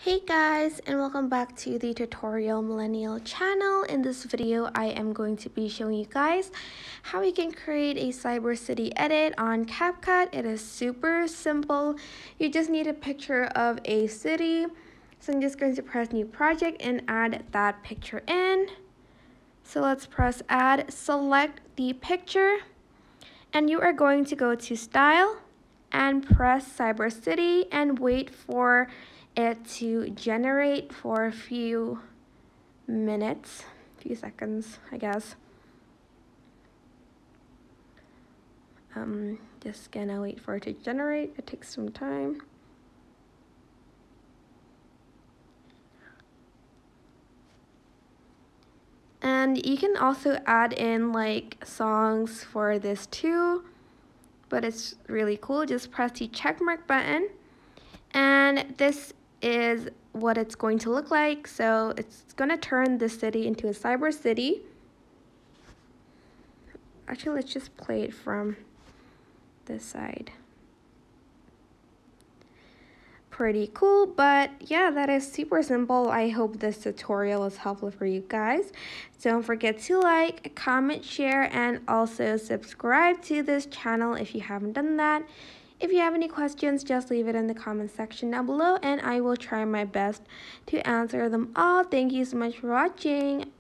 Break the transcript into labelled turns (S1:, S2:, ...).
S1: Hey guys, and welcome back to the Tutorial Millennial channel. In this video, I am going to be showing you guys how you can create a Cybercity edit on CapCut. It is super simple. You just need a picture of a city. So I'm just going to press new project and add that picture in. So let's press add, select the picture, and you are going to go to style and press Cybercity and wait for it to generate for a few minutes, few seconds, I guess. Just gonna wait for it to generate. It takes some time. And you can also add in like songs for this too, but it's really cool. Just press the checkmark button, and this is what it's going to look like. So it's going to turn the city into a cyber city. Actually, let's just play it from this side. Pretty cool, but yeah, that is super simple. I hope this tutorial is helpful for you guys. Don't forget to like, comment, share, and also subscribe to this channel if you haven't done that. If you have any questions, just leave it in the comment section down below and I will try my best to answer them all. Thank you so much for watching.